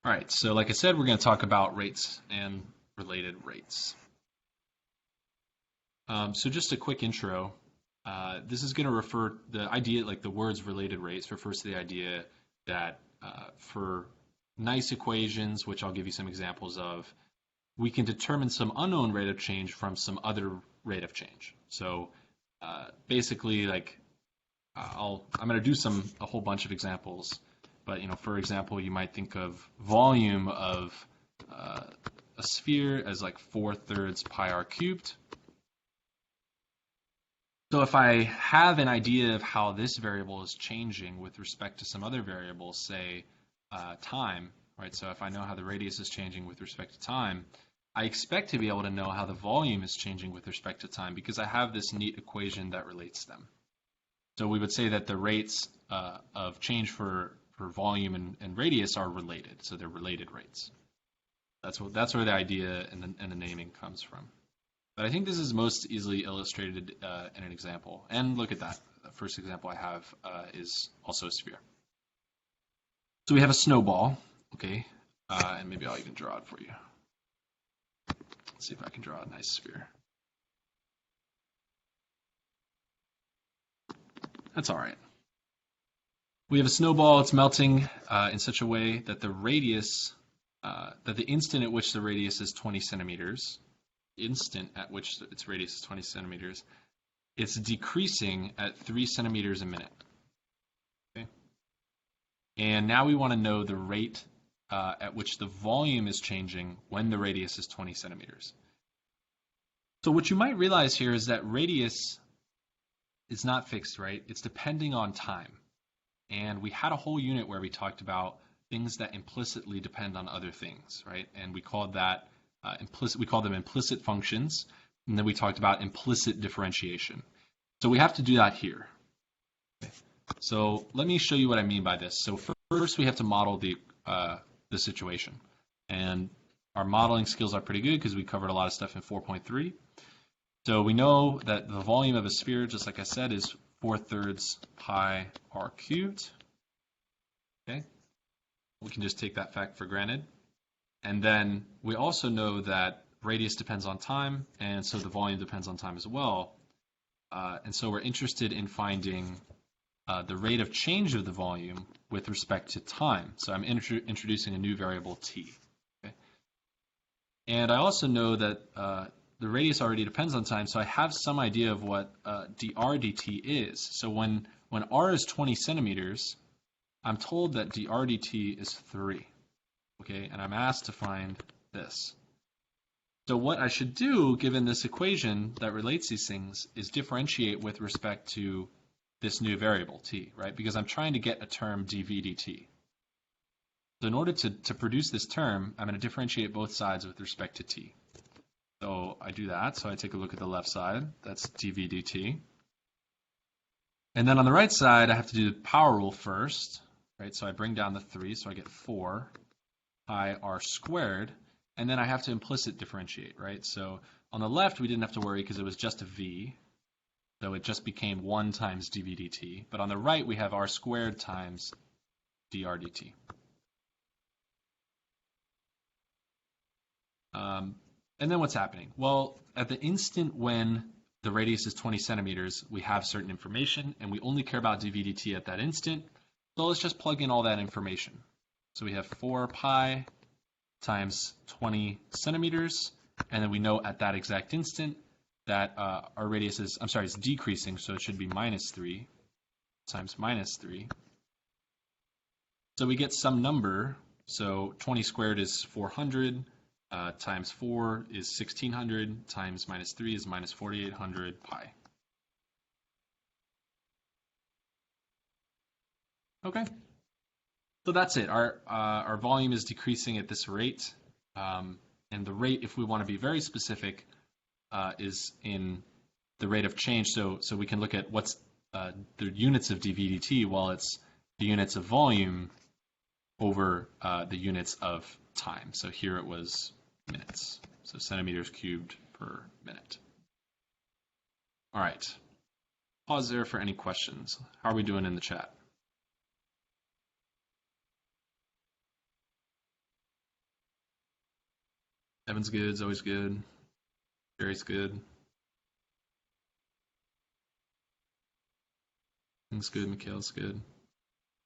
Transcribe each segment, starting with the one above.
All right, so like I said, we're going to talk about rates and related rates. So just a quick intro. This is going to refer, the idea, like the words related rates, refers to the idea that for nice equations, which I'll give you some examples of, we can determine some unknown rate of change from some other rate of change. So basically, like I'm going to do a whole bunch of examples, but for example, you might think of volume of a sphere as like 4/3 pi r cubed. So if I have an idea of how this variable is changing with respect to some other variable, say time, right? So if I know how the radius is changing with respect to time, I expect to be able to know how the volume is changing with respect to time because I have this neat equation that relates them. So we would say that the rates of change for volume and radius are related. So they're related rates. That's where the idea and the naming comes from. But I think this is most easily illustrated in an example. And look at that. The first example I have is also a sphere. So we have a snowball, okay? And maybe I'll even draw it for you. Let's see if I can draw a nice sphere. That's all right. We have a snowball. It's melting in such a way that the radius, that the instant at which the radius is 20 centimeters, its radius is 20 centimeters, it's decreasing at 3 centimeters a minute. Okay? And now we want to know the rate at which the volume is changing when the radius is 20 centimeters. So what you might realize here is that radius is not fixed, right? It's depending on time. And we had a whole unit where we talked about things that implicitly depend on other things, right? And we called that we call them implicit functions, and then we talked about implicit differentiation. So we have to do that here. Okay. So let me show you what I mean by this. So first we have to model the situation. And our modeling skills are pretty good because we covered a lot of stuff in 4.3. So we know that the volume of a sphere, just like I said, is 4/3 pi r cubed. Okay. We can just take that fact for granted. And then we also know that radius depends on time, and so the volume depends on time as well. And so we're interested in finding the rate of change of the volume with respect to time. So I'm introducing a new variable t. Okay? And I also know that the radius already depends on time, so I have some idea of what dr dt is. So when r is 20 centimeters, I'm told that dr dt is 3. Okay, and I'm asked to find this. So what I should do, given this equation that relates these things, is differentiate with respect to this new variable, t, right? Because I'm trying to get a term dv dt. So in order to produce this term, I'm going to differentiate both sides with respect to t. So I do that. So I take a look at the left side. That's dv dt. And then on the right side, I have to do the power rule first, right? So I bring down the 3, so I get 4 pi r squared, and then I have to implicit differentiate, right? So on the left, we didn't have to worry because it was just a v, so it just became 1 times dv dt. But on the right, we have r squared times dr dt. And then what's happening? Well, at the instant when the radius is 20 centimeters, we have certain information, and we only care about dv dt at that instant. So let's just plug in all that information. So we have 4 pi times 20 centimeters, and then we know at that exact instant that our radius is, it's decreasing, so it should be minus 3 times minus 3. So we get some number, so 20 squared is 400, times 4 is 1600, times minus 3 is minus 4800 pi. Okay. So that's it. Our volume is decreasing at this rate, and the rate, if we want to be very specific, is in the rate of change. So we can look at what's the units of dv dt. Well, it's the units of volume over the units of time. So here it was minutes. So centimeters cubed per minute. All right. Pause there for any questions. How are we doing in the chat? Evan's good, is always good. Jerry's good. Things good, Mikhail's good.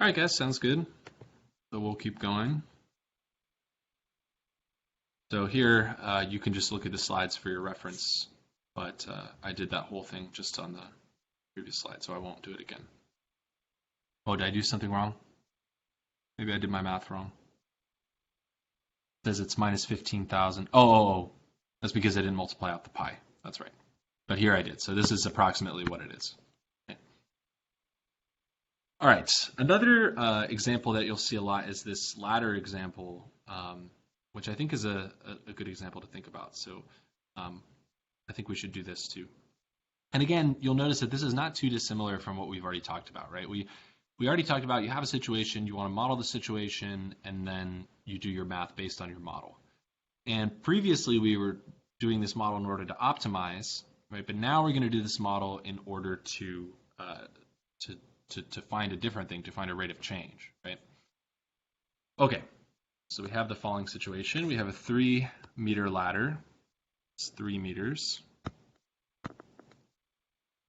All right, guys, sounds good. So we'll keep going. So here, you can just look at the slides for your reference, but I did that whole thing just on the previous slide, so I won't do it again. Oh, did I do something wrong? Maybe I did my math wrong. It says it's minus 15,000. Oh, that's because I didn't multiply out the pi. That's right. But here I did, so this is approximately what it is. Okay. All right, another example that you'll see a lot is this ladder example, which I think is a good example to think about. So I think we should do this too. And again, you'll notice that this is not too dissimilar from what we've already talked about, right? We already talked about you have a situation, you want to model the situation, and then you do your math based on your model. And previously we were doing this model in order to optimize, right? But now we're going to do this model in order to find a different thing, to find a rate of change, right? Okay, so we have the following situation. We have a 3-meter ladder. It's 3 meters.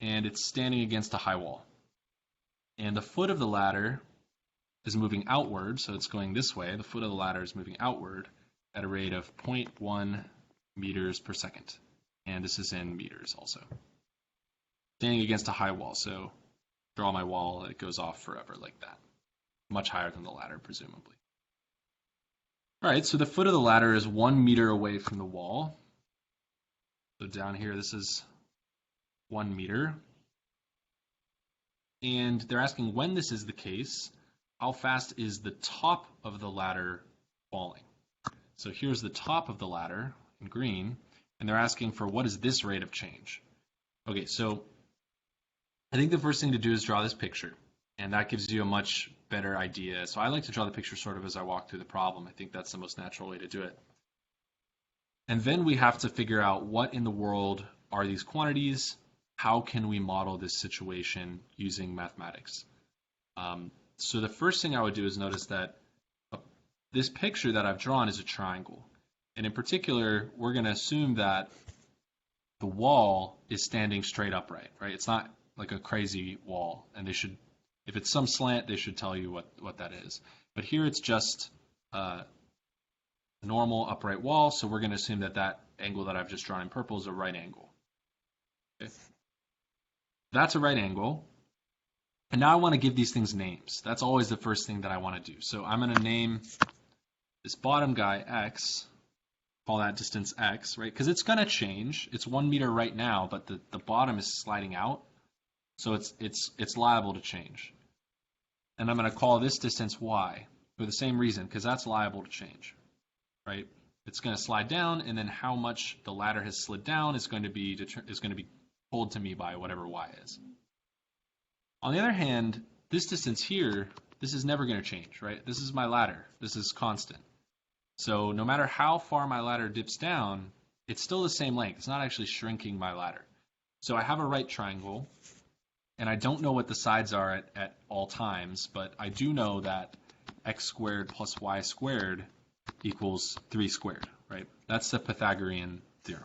And it's standing against a high wall. And the foot of the ladder is moving outward, so it's going this way. The foot of the ladder is moving outward at a rate of 0.1 meters per second. And this is in meters also. Standing against a high wall, so draw my wall, it goes off forever like that. Much higher than the ladder, presumably. All right, so the foot of the ladder is 1 meter away from the wall. So down here, this is 1 meter. And they're asking when this is the case, how fast is the top of the ladder falling? So here's the top of the ladder in green, and they're asking for what is this rate of change? Okay, so I think the first thing to do is draw this picture, and that gives you a much better idea. So I like to draw the picture sort of as I walk through the problem. I think that's the most natural way to do it. And then we have to figure out what in the world are these quantities. How can we model this situation using mathematics? So the first thing I would do is notice that this picture that I've drawn is a triangle. And in particular, we're going to assume that the wall is standing straight upright, right? It's not like a crazy wall. And they should, if it's some slant, they should tell you what that is. But here it's just a normal upright wall. So we're going to assume that that angle that I've just drawn in purple is a right angle. Okay. That's a right angle. And now I want to give these things names. That's always the first thing that I want to do. So I'm going to name this bottom guy X, call that distance X, right? Because it's going to change. It's 1 meter right now, but the bottom is sliding out. So it's liable to change. And I'm going to call this distance Y for the same reason, because that's liable to change, right? It's going to slide down, and then how much the ladder has slid down is going to be told to me by whatever Y is. On the other hand, this distance here, this is never going to change, right? This is my ladder. This is constant. So no matter how far my ladder dips down, it's still the same length. It's not actually shrinking my ladder. So I have a right triangle, and I don't know what the sides are at all times, but I do know that x squared plus y squared equals 3 squared, right? That's the Pythagorean theorem,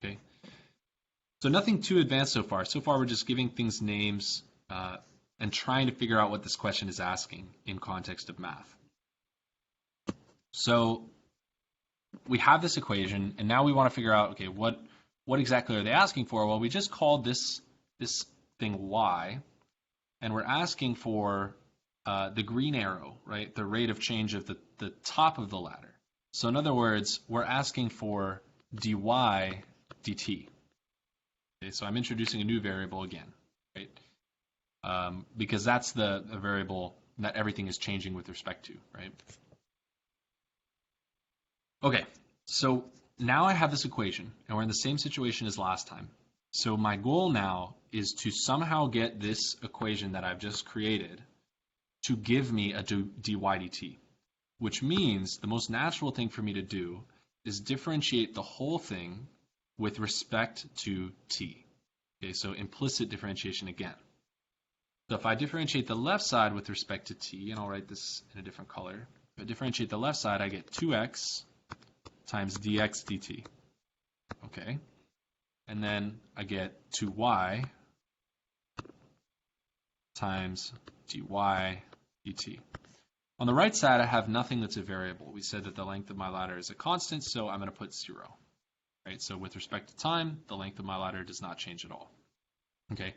okay? So nothing too advanced so far. So far we're just giving things names and trying to figure out what this question is asking in context of math. So we have this equation, and now we want to figure out, okay, what exactly are they asking for? Well, we just called this thing y, and we're asking for the green arrow, right? The rate of change of the top of the ladder. So in other words, we're asking for dy dt. Okay, so I'm introducing a new variable again, right? Because that's the variable that everything is changing with respect to, right? Okay, so now I have this equation, and we're in the same situation as last time. So my goal now is to somehow get this equation that I've just created to give me a dy dt, which means the most natural thing for me to do is differentiate the whole thing with respect to t. Okay, so implicit differentiation again. So if I differentiate the left side with respect to t, and I'll write this in a different color, if I differentiate the left side, I get 2x times dx dt. Okay. And then I get 2y times dy dt. On the right side, I have nothing that's a variable. We said that the length of my ladder is a constant, so I'm going to put 0. Right? So with respect to time, the length of my ladder does not change at all. Okay.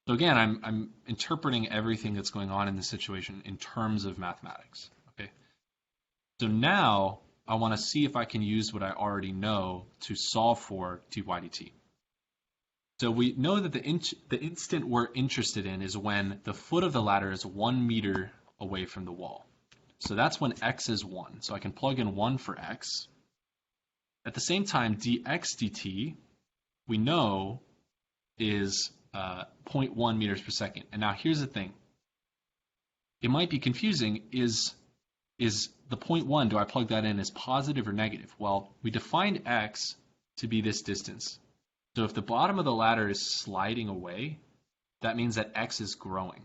So again, I'm interpreting everything that's going on in this situation in terms of mathematics. Okay. So now I want to see if I can use what I already know to solve for dy dt. So we know that the instant we're interested in is when the foot of the ladder is 1 meter away from the wall. So that's when x is 1. So I can plug in 1 for x. At the same time, dx dt, we know, is 0.1 meters per second. And now here's the thing. It might be confusing. Is the 0.1, do I plug that in as positive or negative? Well, we defined x to be this distance. So if the bottom of the ladder is sliding away, that means that x is growing,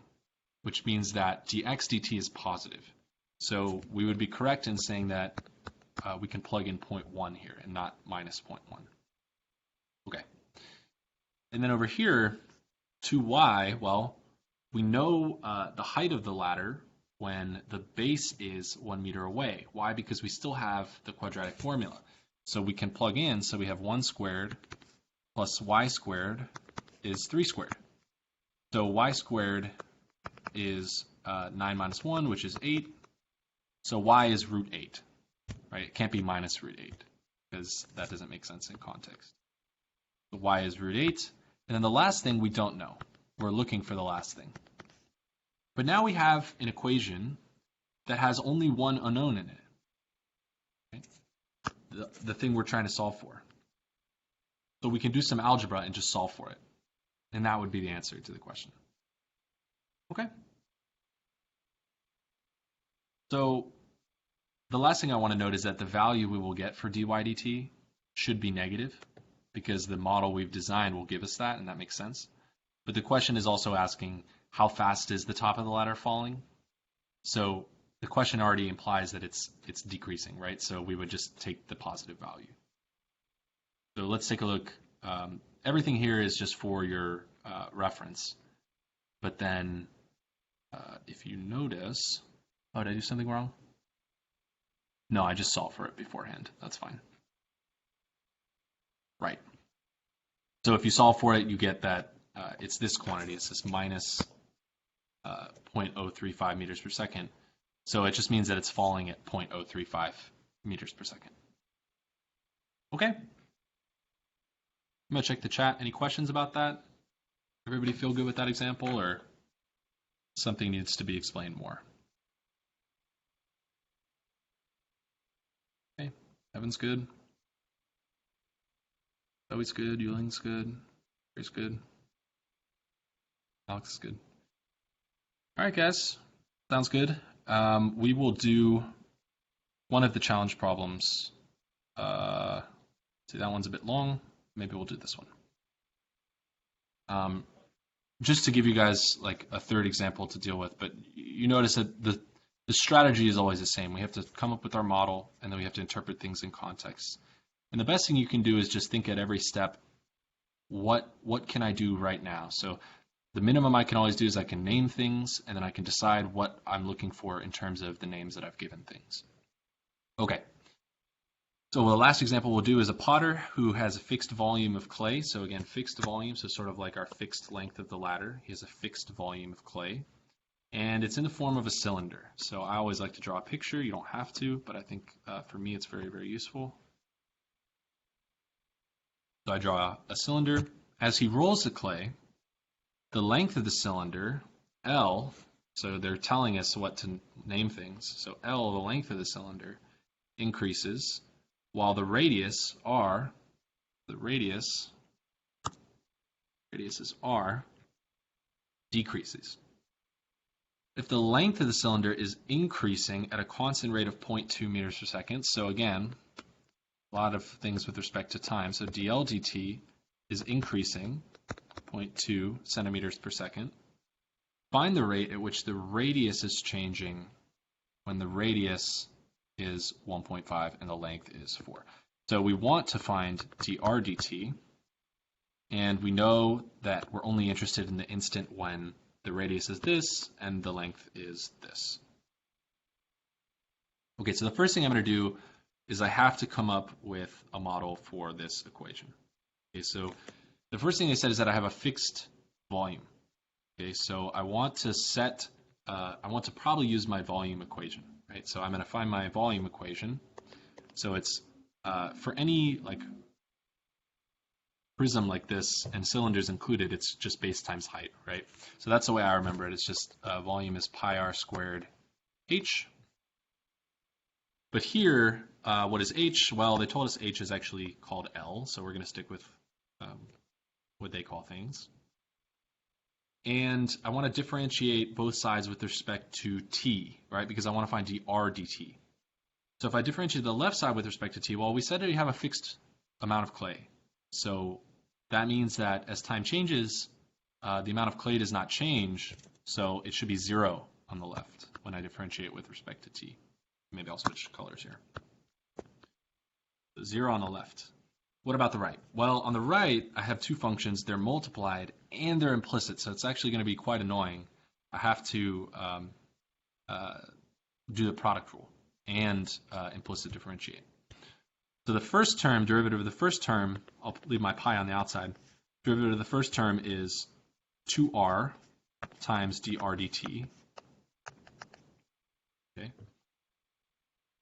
which means that dx dt is positive. So we would be correct in saying that we can plug in 0.1 here and not minus 0.1. Okay. And then over here, 2y, well, we know the height of the ladder when the base is 1 meter away. Why? Because we still have the quadratic formula. So we can plug in, so we have 1 squared plus y squared is 3 squared. So y squared is 9 minus 1, which is 8. So y is root 8, right? It can't be minus root 8 because that doesn't make sense in context. So y is root 8. And then the last thing we don't know. We're looking for the last thing. But now we have an equation that has only one unknown in it. Right? The thing we're trying to solve for. So we can do some algebra and just solve for it. And that would be the answer to the question. Okay? So the last thing I want to note is that the value we will get for dy dt should be negative because the model we've designed will give us that, and that makes sense. But the question is also asking how fast is the top of the ladder falling? So the question already implies that it's decreasing, right? So we would just take the positive value. So let's take a look. Everything here is just for your reference. But then if you notice, oh, did I do something wrong? No, I just solved for it beforehand. That's fine. Right. So if you solve for it, you get that it's this quantity. It's this minus 0.035 meters per second. So it just means that it's falling at 0.035 meters per second. Okay. I'm going to check the chat. Any questions about that? Everybody feel good with that example, or something needs to be explained more? Okay. Evan's good. Zoe's good. Yuling's good. Grace good. Alex is good. All right, guys. Sounds good. We will do one of the challenge problems. See, that one's a bit long. Maybe we'll do this one. Just to give you guys like a third example to deal with, but you notice that the strategy is always the same. We have to come up with our model, and then we have to interpret things in context. And the best thing you can do is just think at every step, what can I do right now? So the minimum I can always do is I can name things, and then I can decide what I'm looking for in terms of the names that I've given things. Okay. So the last example we'll do is a potter who has a fixed volume of clay. So again, fixed volume, so sort of like our fixed length of the ladder. He has a fixed volume of clay. And it's in the form of a cylinder. So I always like to draw a picture. You don't have to, but I think for me it's very, very useful. So I draw a cylinder. As he rolls the clay, the length of the cylinder, L, so they're telling us what to name things. So L, the length of the cylinder, increases, while the radius, R, radius is R, decreases. If the length of the cylinder is increasing at a constant rate of 0.2 meters per second, so again, a lot of things with respect to time, so dl dt is increasing 0.2 centimeters per second. Find the rate at which the radius is changing when the radius is 1.5 and the length is 4. So we want to find dr dt, and we know that we're only interested in the instant when the radius is this and the length is this. Okay, so the first thing I'm going to do is I have to come up with a model for this equation. Okay, so the first thing I said is that I have a fixed volume. Okay, so I want to probably use my volume equation, right? So I'm going to find my volume equation. So it's for any like prism like this and cylinders included, it's just base times height, right? So that's the way I remember it. It's just volume is pi r squared h. But here, what is h? Well, they told us h is actually called L, so we're going to stick with what they call things. And I want to differentiate both sides with respect to t, right? Because I want to find dr dt. So if I differentiate the left side with respect to t, well, we said that we have a fixed amount of clay. So that means that as time changes, the amount of clay does not change, so it should be 0 on the left when I differentiate with respect to t. Maybe I'll switch colors here. 0 on the left. What about the right? Well, on the right, I have two functions. They're multiplied and they're implicit, so it's actually going to be quite annoying. I have to do the product rule and implicit differentiate. So the first term, derivative of the first term, I'll leave my pi on the outside. Derivative of the first term is 2r times dr dt. Okay.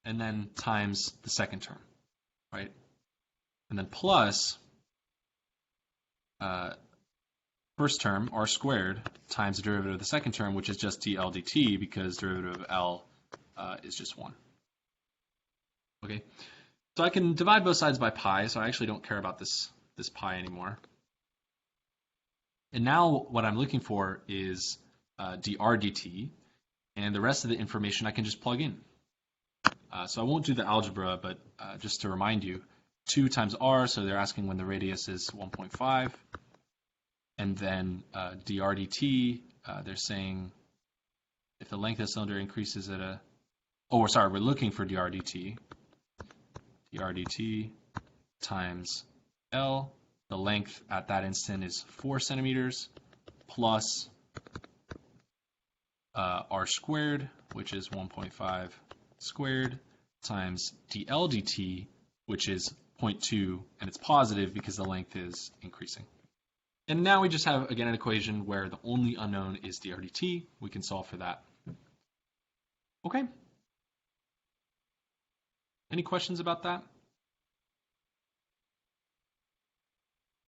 And then times the second term, right? And then plus first term, r squared, times the derivative of the second term, which is just dl dt, because derivative of L is just 1. Okay, so I can divide both sides by pi, so I actually don't care about this pi anymore. And now what I'm looking for is dr dt, and the rest of the information I can just plug in. So I won't do the algebra, but just to remind you, 2 times r, so they're asking when the radius is 1.5. And then dr dt, they're saying if the length of the cylinder increases at a... Oh, sorry, we're looking for dr dt. Dr dt times L. The length at that instant is 4 centimeters plus r squared, which is 1.5 squared, times dl dt, which is 0.2, and it's positive because the length is increasing. And now we just have, again, an equation where the only unknown is dr dt. We can solve for that. Okay. Any questions about that?